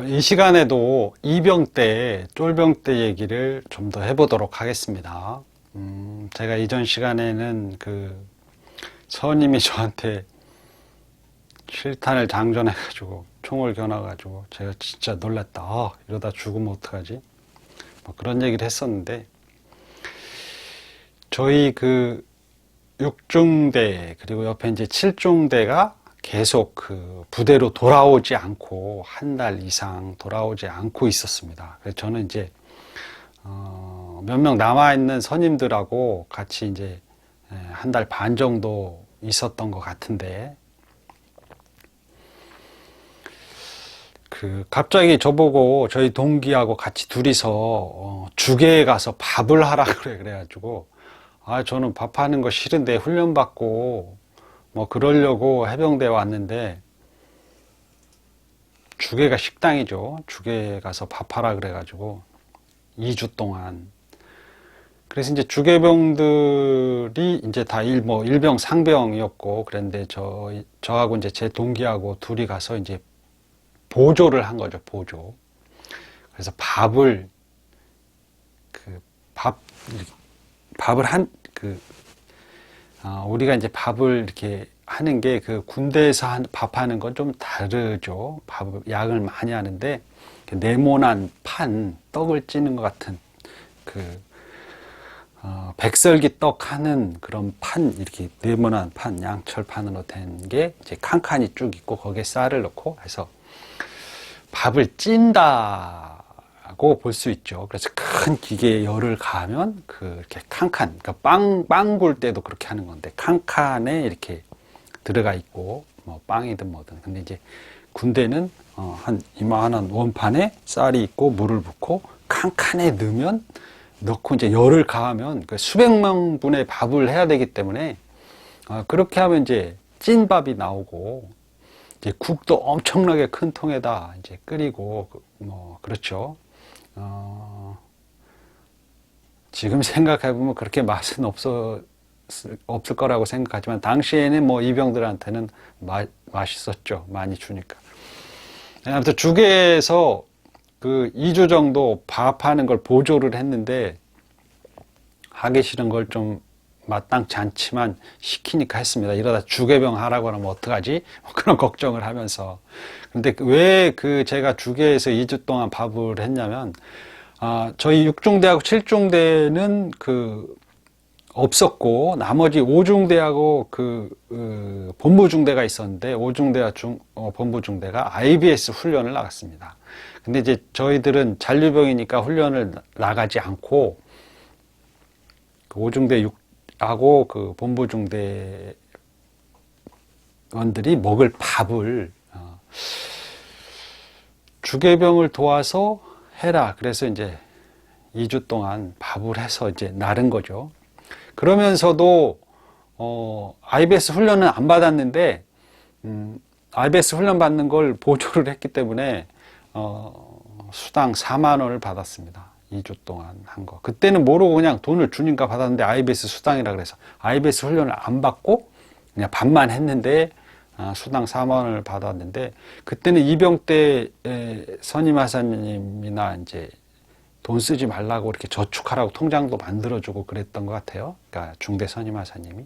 이 시간에도 이병 때, 쫄병 때 얘기를 좀 더 해보도록 하겠습니다. 제가 이전 시간에는 서님이 저한테 실탄을 장전해가지고 총을 겨눠가지고 제가 진짜 놀랐다. 이러다 죽으면 어떡하지? 뭐 그런 얘기를 했었는데 저희 6중대 그리고 옆에 이제 7중대가 계속 부대로 돌아오지 않고 한 달 이상 돌아오지 않고 있었습니다. 그래서 저는 이제 몇 명 남아있는 선임들하고 같이 이제 한 달 반 정도 있었던 것 같은데 갑자기 저보고 저희 동기하고 같이 둘이서 죽에 가서 밥을 하라 그래가지고 저는 밥하는 거 싫은데 훈련받고 뭐 그러려고 해병대 왔는데 주계가 식당이죠. 주계 가서 밥하라 그래가지고 2주 동안 그래서 이제 주계병들이 이제 다 일병 상병이었고 그랬는데 저하고 이제 제 동기하고 둘이 가서 이제 보조를 한 거죠. 보조. 그래서 밥을 우리가 이제 밥을 이렇게 하는 게 군대에서 밥하는 건 좀 다르죠. 양을 많이 하는데 네모난 판, 떡을 찌는 것 같은 백설기 떡 하는 그런 판, 이렇게 네모난 판, 양철판으로 된 게 이제 칸칸이 쭉 있고 거기에 쌀을 넣고 해서 밥을 찐다고 볼 수 있죠. 그래서 큰 기계에 열을 가하면 이렇게 칸칸, 그러니까 빵 굴 때도 그렇게 하는 건데 칸칸에 이렇게 들어가 있고 뭐 빵이든 뭐든. 근데 이제 군대는 한 이만한 원판에 쌀이 있고 물을 붓고 칸칸에 넣고 이제 열을 가하면 수백만 분의 밥을 해야 되기 때문에 그렇게 하면 이제 찐밥이 나오고 이제 국도 엄청나게 큰 통에다 이제 끓이고 뭐 그렇죠. 지금 생각해 보면 그렇게 맛은 없을 거라고 생각하지만 당시에는 뭐 이병들한테는 맛있었죠. 많이 주니까. 아무튼 주계에서 2주 정도 밥하는 걸 보조를 했는데 하기 싫은 걸 좀 마땅치 않지만 시키니까 했습니다. 이러다 주계병 하라고 하면 어떡하지? 그런 걱정을 하면서. 근데 왜 제가 주계에서 2주 동안 밥을 했냐면 저희 6중대하고 7중대는 없었고 나머지 5중대하고 본부중대가 있었는데 5중대와 본부중대가 IBS 훈련을 나갔습니다. 근데 이제 저희들은 잔류병이니까 훈련을 나가지 않고 5중대 6하고 본부중대원들이 먹을 밥을 주계병을 도와서 해라. 그래서 이제 2주 동안 밥을 해서 이제 나른 거죠. 그러면서도 IBS 훈련은 안 받았는데 IBS 훈련 받는 걸 보조를 했기 때문에 수당 4만 원을 받았습니다. 2주 동안 한 거. 그때는 모르고 그냥 돈을 주니까 받았는데 IBS 수당이라 그래서 IBS 훈련을 안 받고 그냥 밥만 했는데 수당 4만 원을 받았는데 그때는 이병 때 선임하사님이나 이제 돈 쓰지 말라고 이렇게 저축하라고 통장도 만들어주고 그랬던 것 같아요. 그러니까 중대 선임하사님이.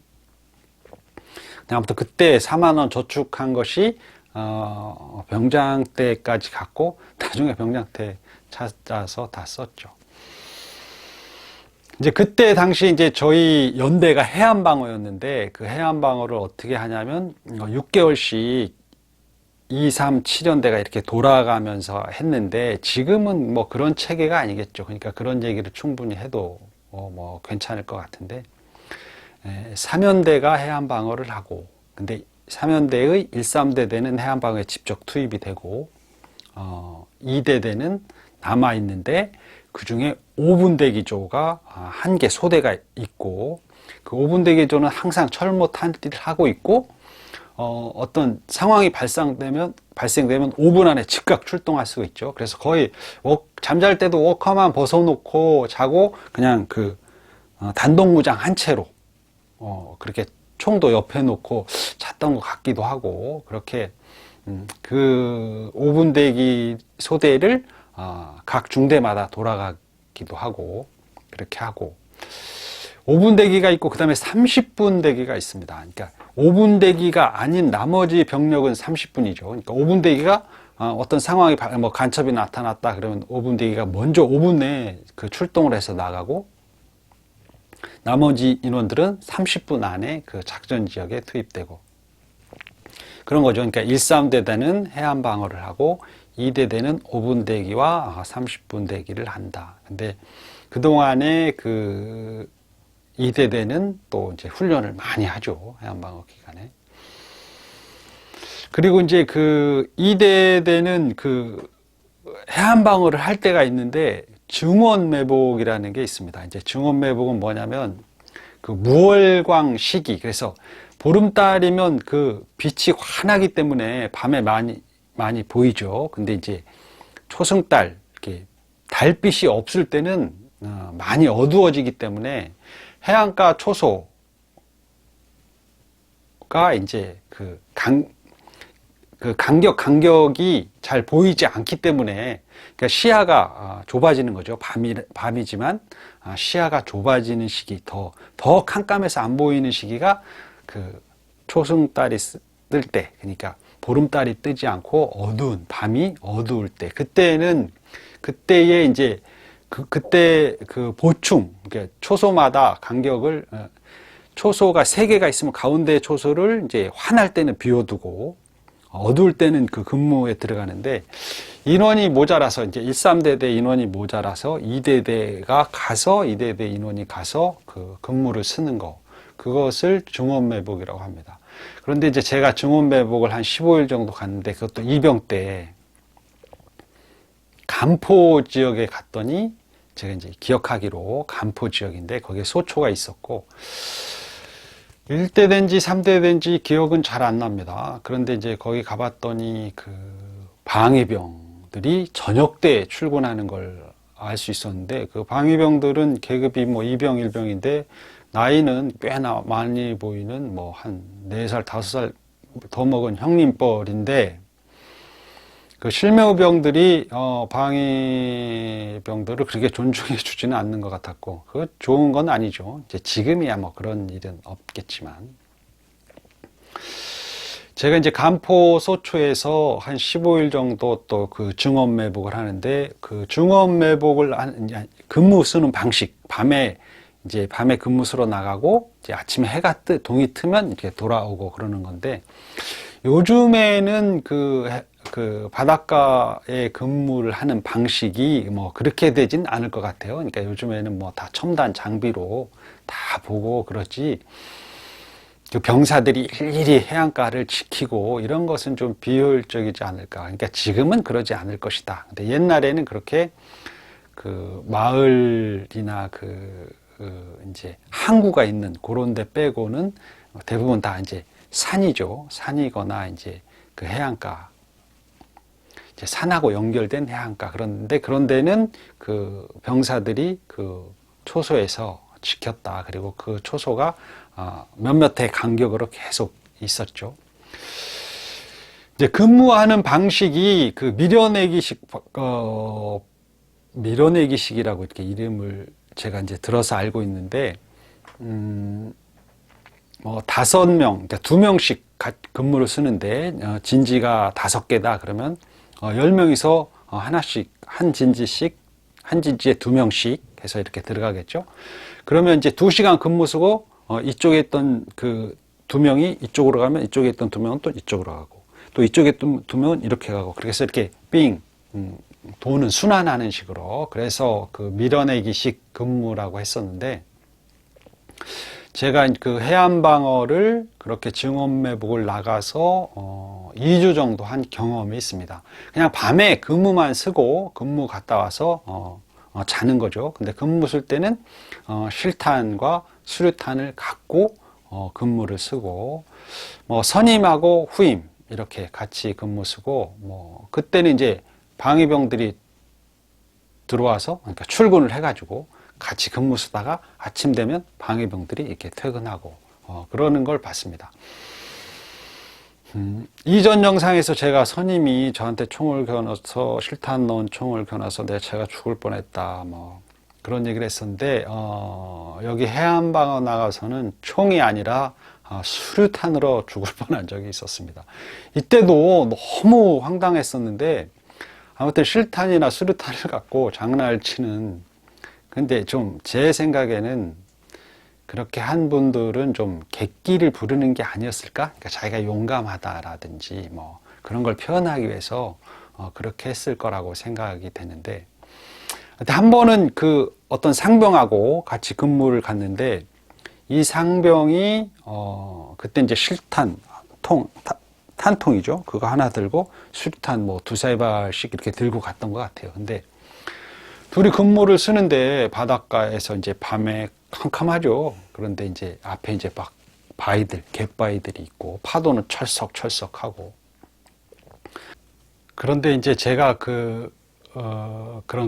아무튼 그때 4만 원 저축한 것이 병장 때까지 갔고 나중에 병장 때 찾아서 다 썼죠. 이제 그때 당시 이제 저희 연대가 해안방어였는데 그 해안방어를 어떻게 하냐면 6개월씩 2, 3, 7연대가 이렇게 돌아가면서 했는데 지금은 뭐 그런 체계가 아니겠죠. 그러니까 그런 얘기를 충분히 해도 뭐 괜찮을 것 같은데 3연대가 해안방어를 하고 근데 3연대의 1, 3대대는 해안방어에 직접 투입이 되고 2대대는 남아있는데 그 중에 5분대 기조가 한 개 소대가 있고 그 5분대 기조는 항상 철모 탄띠를 하고 있고 어떤 상황이 발생되면 5분 안에 즉각 출동할 수 있죠. 그래서 거의 잠잘 때도 워커만 벗어놓고 자고 그냥 단독무장 한 채로 그렇게 총도 옆에 놓고 잤던 것 같기도 하고 그렇게 그 5분 대기 소대를 각 중대마다 돌아가기도 하고 그렇게 하고 5분 대기가 있고 그 다음에 30분 대기가 있습니다. 그러니까 5분 대기가 아닌 나머지 병력은 30분이죠. 그러니까 5분 대기가 어떤 상황이 뭐 간첩이 나타났다 그러면 5분 대기가 먼저 5분 내에 그 출동을 해서 나가고 나머지 인원들은 30분 안에 그 작전 지역에 투입되고 그런 거죠. 그러니까 1~3대대는 해안 방어를 하고 2대대는 5분 대기와 30분 대기를 한다. 근데 그동안에 그 2대대는 또 이제 훈련을 많이 하죠. 해안 방어 기간에. 그리고 이제 그 2대대는 그 해안 방어를 할 때가 있는데 증원매복이라는 게 있습니다. 이제 증원매복은 뭐냐면 그 무월광 시기, 그래서 보름달이면 그 빛이 환하기 때문에 밤에 많이 보이죠. 근데 이제 초승달, 이렇게 달빛이 없을 때는 많이 어두워지기 때문에 해안가 초소가 이제 그 간격이 잘 보이지 않기 때문에 그러니까 시야가 좁아지는 거죠. 밤이지만 시야가 좁아지는 시기, 더 캄캄해서 안 보이는 시기가 그 초승달이 뜰 때, 그러니까 보름달이 뜨지 않고 어두운 밤이 어두울 때, 그때에 이제 그때 그 보충, 그러니까 초소마다 간격을 초소가 3개가 있으면 가운데 초소를 이제 환할 때는 비워두고 어두울 때는 그 근무에 들어가는데 인원이 모자라서 이제 1~3대대 인원이 모자라서 2대대 인원이 가서 그 근무를 쓰는 거, 그것을 증원매복이라고 합니다. 그런데 이제 제가 증원매복을 한 15일 정도 갔는데 그것도 이병 때 간포 지역에 갔더니 제가 이제 기억하기로 간포 지역인데 거기에 소초가 있었고 1대대인지 3대대인지 기억은 잘 안 납니다. 그런데 이제 거기 가봤더니 그 방위병들이 저녁 때 출근하는 걸 알 수 있었는데 그 방위병들은 계급이 뭐 2병, 1병인데 나이는 꽤나 많이 보이는 뭐 한 4살, 5살 더 먹은 형님뻘인데 그 실무병들이 방위병들을 그렇게 존중해 주지는 않는 것 같았고 그 좋은 건 아니죠. 이제 지금이야 뭐 그런 일은 없겠지만 제가 이제 간포 소초에서 한 15일 정도 또 그 증원매복을 하는데 그 증원매복을 근무 쓰는 방식, 밤에 근무 쓰러 나가고 이제 아침에 동이 트면 이렇게 돌아오고 그러는 건데 요즘에는 그 바닷가에 근무를 하는 방식이 뭐 그렇게 되진 않을 것 같아요. 그러니까 요즘에는 뭐 다 첨단 장비로 다 보고 그렇지. 그 병사들이 일일이 해안가를 지키고 이런 것은 좀 비효율적이지 않을까. 그러니까 지금은 그러지 않을 것이다. 근데 옛날에는 그렇게 그 마을이나 이제 항구가 있는 그런 데 빼고는 대부분 다 이제 산이죠. 산이거나 이제 그 해안가. 이제 산하고 연결된 해안가. 그런 데는 그 병사들이 그 초소에서 지켰다. 그리고 그 초소가 몇몇의 간격으로 계속 있었죠. 이제 근무하는 방식이 그 밀어내기식이라고 이렇게 이름을 제가 이제 들어서 알고 있는데, 5명, 그러니까 2명씩 근무를 쓰는데, 진지가 5개다 그러면, 10명이서 하나씩, 한 진지에 2명씩 해서 이렇게 들어가겠죠. 그러면 이제 2시간 근무 쓰고, 이쪽에 있던 그 2명이 이쪽으로 가면 이쪽에 있던 2명은 또 이쪽으로 가고, 또 이쪽에 있던 2명은 이렇게 가고, 그래서 이렇게 도는 순환하는 식으로, 그래서 그 밀어내기식 근무라고 했었는데, 제가 그 해안방어를 그렇게 증원매복을 나가서 2주 정도 한 경험이 있습니다. 그냥 밤에 근무만 쓰고 근무 갔다 와서 자는 거죠. 근데 근무 쓸 때는 실탄과 수류탄을 갖고 근무를 쓰고, 뭐 선임하고 후임 이렇게 같이 근무 쓰고, 뭐 그때는 이제 방위병들이 들어와서, 그러니까 출근을 해가지고 같이 근무 쓰다가 아침 되면 방위병들이 이렇게 퇴근하고 그러는 걸 봤습니다. 이전 영상에서 제가 선임이 저한테 총을 겨눠서 실탄 넣은 총을 겨눠서 제가 죽을 뻔했다 뭐 그런 얘기를 했었는데 여기 해안방어 나가서는 총이 아니라 수류탄으로 죽을 뻔한 적이 있었습니다. 이때도 너무 황당했었는데 아무튼 실탄이나 수류탄을 갖고 장난을 치는, 근데 좀 제 생각에는 그렇게 한 분들은 좀 객기를 부르는 게 아니었을까? 그러니까 자기가 용감하다라든지 뭐 그런 걸 표현하기 위해서 그렇게 했을 거라고 생각이 되는데, 한 번은 그 어떤 상병하고 같이 근무를 갔는데 이 상병이 그때 이제 실탄 탄통이죠. 그거 하나 들고 수류탄 뭐 두세 발씩 이렇게 들고 갔던 것 같아요. 근데 둘이 근무를 쓰는데 바닷가에서 이제 밤에 캄캄하죠. 그런데 이제 앞에 이제 막 바위들, 갯바위들이 있고 파도는 철썩철썩하고. 그런데 이제 제가 그런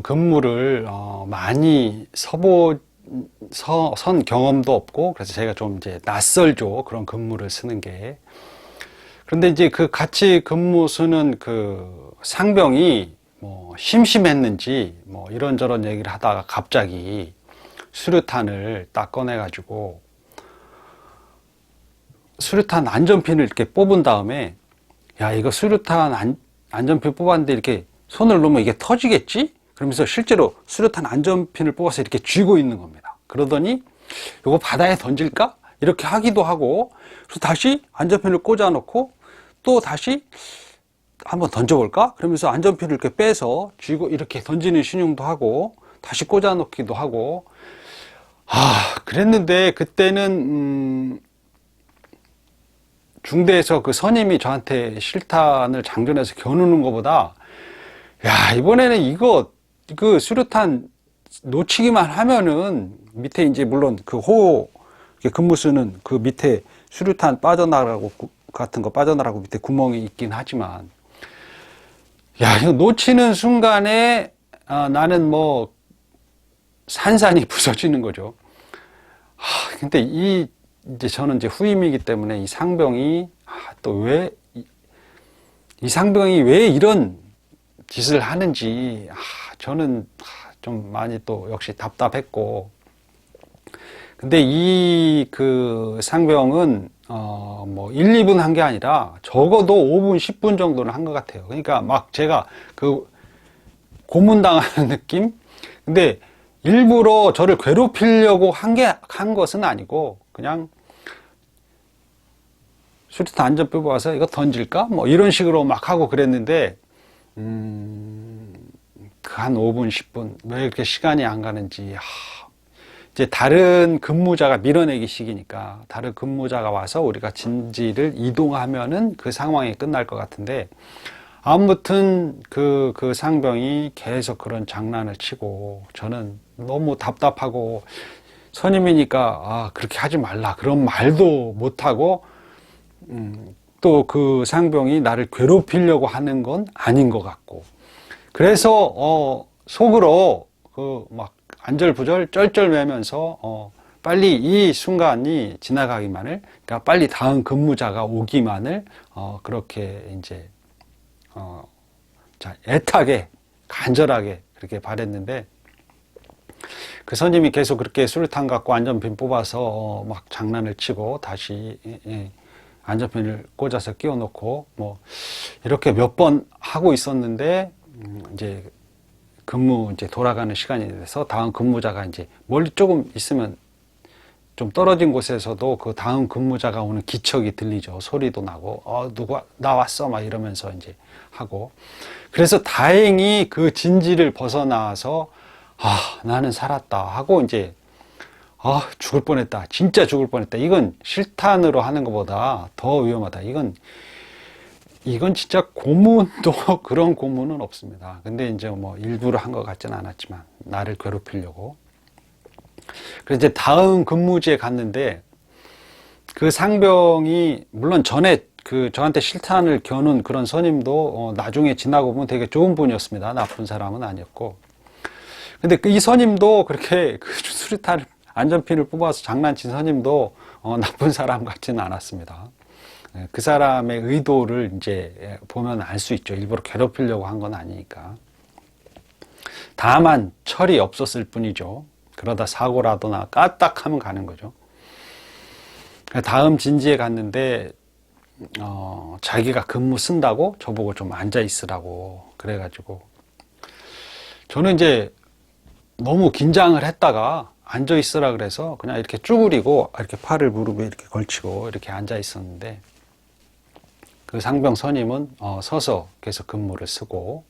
근무를 많이 선 경험도 없고, 그래서 제가 좀 이제 낯설죠. 그런 근무를 쓰는 게. 그런데 이제 그 같이 근무 쓰는 그 상병이 뭐 심심했는지 뭐 이런저런 얘기를 하다가 갑자기 수류탄을 딱 꺼내가지고 수류탄 안전핀을 이렇게 뽑은 다음에, 야, 이거 수류탄 안전핀 뽑았는데 이렇게 손을 놓으면 이게 터지겠지? 그러면서 실제로 수류탄 안전핀을 뽑아서 이렇게 쥐고 있는 겁니다. 그러더니 이거 바다에 던질까? 이렇게 하기도 하고, 그래서 다시 안전핀을 꽂아 놓고 또 다시 한번 던져볼까? 그러면서 안전핀을 이렇게 빼서 쥐고 이렇게 던지는 신용도 하고 다시 꽂아 놓기도 하고. 그랬는데 그때는 중대에서 그 선임이 저한테 실탄을 장전해서 겨누는 것보다, 야, 이번에는 이거 그 수류탄 놓치기만 하면은 밑에 이제 물론 그 호호 근무 쓰는 그 밑에 수류탄 빠져나가고 같은 거 빠져나가고 밑에 구멍이 있긴 하지만, 야, 이거 놓치는 순간에 나는 뭐 산산이 부서지는 거죠. 근데 이제 저는 이제 후임이기 때문에 이 상병이 또 이 상병이 왜 이런 짓을 하는지 저는 좀 많이 또 역시 답답했고. 근데 그 상병은 뭐 1, 2분 한 게 아니라 적어도 5분, 10분 정도는 한 것 같아요. 그러니까 막 제가 그 고문당하는 느낌? 근데 일부러 저를 괴롭히려고 한 것은 아니고, 그냥 수류탄 안전 뽑아서 이거 던질까? 뭐 이런 식으로 막 하고 그랬는데, 그 한 5분, 10분, 왜 이렇게 시간이 안 가는지, 이제 다른 근무자가 밀어내기 식이니까 다른 근무자가 와서 우리가 진지를 이동하면은 그 상황이 끝날 것 같은데, 아무튼 그 상병이 계속 그런 장난을 치고 저는 너무 답답하고, 선임이니까 그렇게 하지 말라 그런 말도 못하고, 또 그 상병이 나를 괴롭히려고 하는 건 아닌 것 같고, 그래서 속으로 그 막 안절부절 쩔쩔매면서 빨리 이 순간이 지나가기만을, 그러니까 빨리 다음 근무자가 오기만을 그렇게 이제 애타게 간절하게 그렇게 바랬는데, 그 선임이 계속 그렇게 수류탄 갖고 안전핀 뽑아서 막 장난을 치고 다시 안전핀을 꽂아서 끼워 놓고 뭐 이렇게 몇 번 하고 있었는데, 이제 근무 이제 돌아가는 시간이 돼서 다음 근무자가 이제 멀리 조금 있으면 좀 떨어진 곳에서도 그 다음 근무자가 오는 기척이 들리죠. 소리도 나고 누가 나왔어 막 이러면서 이제 하고. 그래서 다행히 그 진지를 벗어나서 나는 살았다 하고 이제 죽을 뻔했다, 진짜 죽을 뻔했다, 이건 실탄으로 하는 것보다 더 위험하다, 이건 진짜 고문도 그런 고문은 없습니다. 근데 이제 뭐 일부러 한 것 같지는 않았지만 나를 괴롭히려고. 그래서 이제 다음 근무지에 갔는데 그 상병이, 물론 전에 그 저한테 실탄을 겨눈 그런 선임도 나중에 지나고 보면 되게 좋은 분이었습니다. 나쁜 사람은 아니었고. 근데 이 선임도 그렇게 그 수류탄 안전핀을 뽑아서 장난친 선임도 나쁜 사람 같지는 않았습니다. 그 사람의 의도를 이제 보면 알 수 있죠. 일부러 괴롭히려고 한 건 아니니까. 다만 철이 없었을 뿐이죠. 그러다 사고라도 나 까딱하면 가는 거죠. 다음 진지에 갔는데 자기가 근무 쓴다고 저보고 좀 앉아 있으라고 그래가지고 저는 이제 너무 긴장을 했다가 앉아 있으라 그래서 그냥 이렇게 쭈그리고 이렇게 팔을 무릎에 이렇게 걸치고 이렇게 앉아 있었는데 그 상병 선임은 서서 계속 근무를 쓰고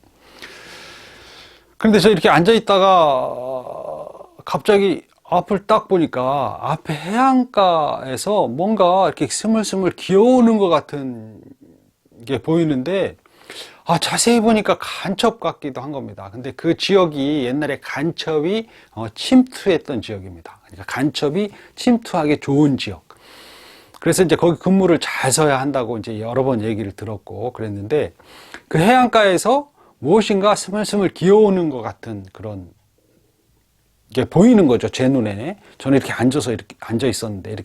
그런데 저 이렇게 앉아 있다가 갑자기 앞을 딱 보니까 앞에 해안가에서 뭔가 이렇게 스물스물 기어오는 것 같은 게 보이는데 자세히 보니까 간첩 같기도 한 겁니다. 근데 그 지역이 옛날에 간첩이 침투했던 지역입니다. 그러니까 간첩이 침투하기 좋은 지역. 그래서 이제 거기 근무를 잘 서야 한다고 이제 여러 번 얘기를 들었고 그랬는데 그 해안가에서 무엇인가 스물스물 기어오는 것 같은 그런 게 보이는 거죠. 제 눈에. 저는 이렇게 앉아서 이렇게 앉아 있었는데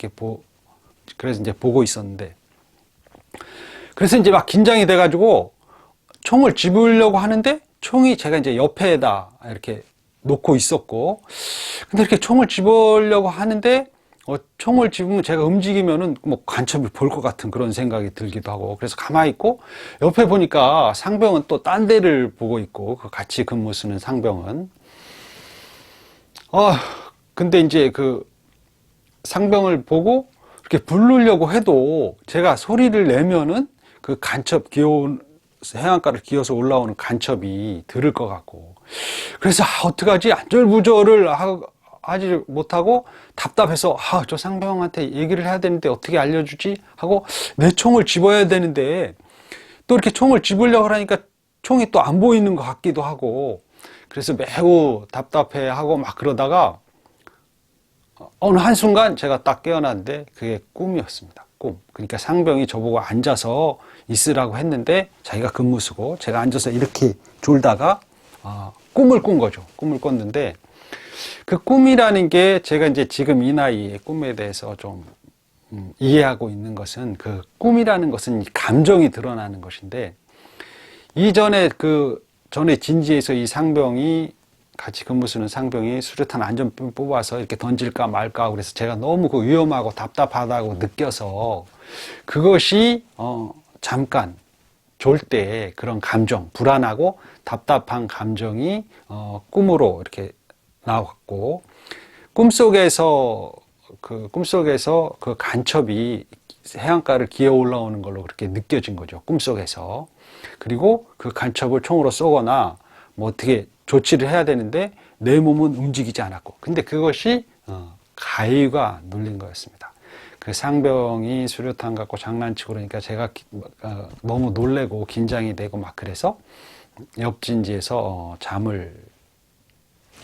그래서 이제 보고 있었는데 그래서 이제 막 긴장이 돼가지고 총을 집으려고 하는데 총이 제가 이제 옆에다 이렇게 놓고 있었고 근데 이렇게 총을 집으려고 하는데 총을 집으면 제가 움직이면은 뭐 간첩이 볼 것 같은 그런 생각이 들기도 하고 그래서 가만히 있고 옆에 보니까 상병은 또 딴 데를 보고 있고 그 같이 근무 쓰는 상병은 근데 이제 그 상병을 보고 이렇게 부르려고 해도 제가 소리를 내면은 그 간첩 해안가를 기어서 올라오는 간첩이 들을 것 같고 그래서 어떡하지 안절부절을 하지 못하고 답답해서 저 상병한테 얘기를 해야 되는데 어떻게 알려주지 하고 내 총을 집어야 되는데 또 이렇게 총을 집으려고 하니까 총이 또 안 보이는 것 같기도 하고 그래서 매우 답답해하고 막 그러다가 어느 한순간 제가 딱 깨어났는데 그게 꿈이었습니다. 꿈. 그러니까 상병이 저보고 앉아서 있으라고 했는데 자기가 근무 쓰고 제가 앉아서 이렇게 졸다가 꿈을 꾼 거죠. 꿈을 꿨는데 그 꿈이라는 게 제가 이제 지금 이 나이에 꿈에 대해서 좀 이해하고 있는 것은 그 꿈이라는 것은 감정이 드러나는 것인데 이전에 전에 진지에서 이 상병이 같이 근무 쓰는 상병이 수류탄 안전병 뽑아서 이렇게 던질까 말까 그래서 제가 너무 그 위험하고 답답하다고 느껴서 그것이 잠깐 졸 때 그런 감정 불안하고 답답한 감정이 꿈으로 이렇게 나왔고 꿈속에서 그 간첩이 해안가를 기어 올라오는 걸로 그렇게 느껴진 거죠. 꿈속에서. 그리고 그 간첩을 총으로 쏘거나 뭐 어떻게 조치를 해야 되는데 내 몸은 움직이지 않았고 근데 그것이 가위가 눌린 거였습니다. 그 상병이 수류탄 갖고 장난치고 그러니까 제가 너무 놀래고 긴장이 되고 막 그래서 옆진지에서 잠을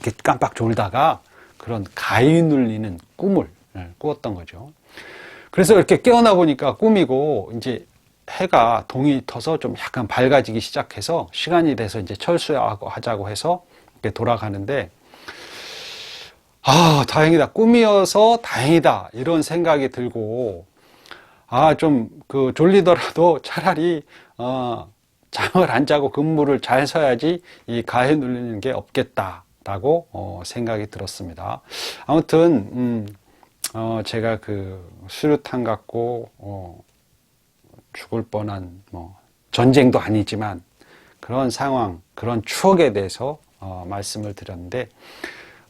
이렇게 깜빡 졸다가 그런 가위 눌리는 꿈을 꾸었던 거죠. 그래서 이렇게 깨어나 보니까 꿈이고 이제 해가 동이 터서 좀 약간 밝아지기 시작해서 시간이 돼서 이제 철수하자고 해서 이렇게 돌아가는데 다행이다. 꿈이어서 다행이다. 이런 생각이 들고 좀 졸리더라도 차라리 잠을 안 자고 근무를 잘 서야지 이 가해 눌리는 게 없겠다라고 생각이 들었습니다. 아무튼 제가 그 수류탄 갖고 죽을 뻔한 전쟁도 아니지만 그런 상황, 그런 추억에 대해서 말씀을 드렸는데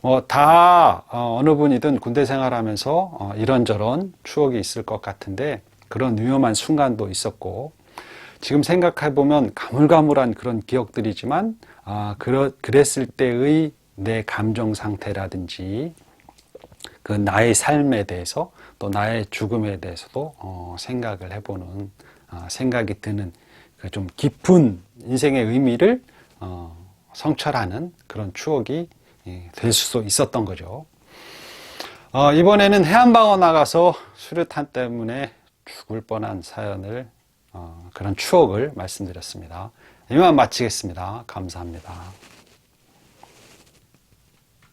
어느 분이든 군대 생활하면서 이런저런 추억이 있을 것 같은데 그런 위험한 순간도 있었고 지금 생각해 보면 가물가물한 그런 기억들이지만 그랬을 때의 내 감정 상태라든지 그 나의 삶에 대해서 또 나의 죽음에 대해서도 생각을 해보는 생각이 드는 그 좀 깊은 인생의 의미를 성찰하는 그런 추억이 될 수도 있었던 거죠. 이번에는 해안방어 나가서 수류탄 때문에 죽을 뻔한 사연을 그런 추억을 말씀드렸습니다. 이만 마치겠습니다. 감사합니다.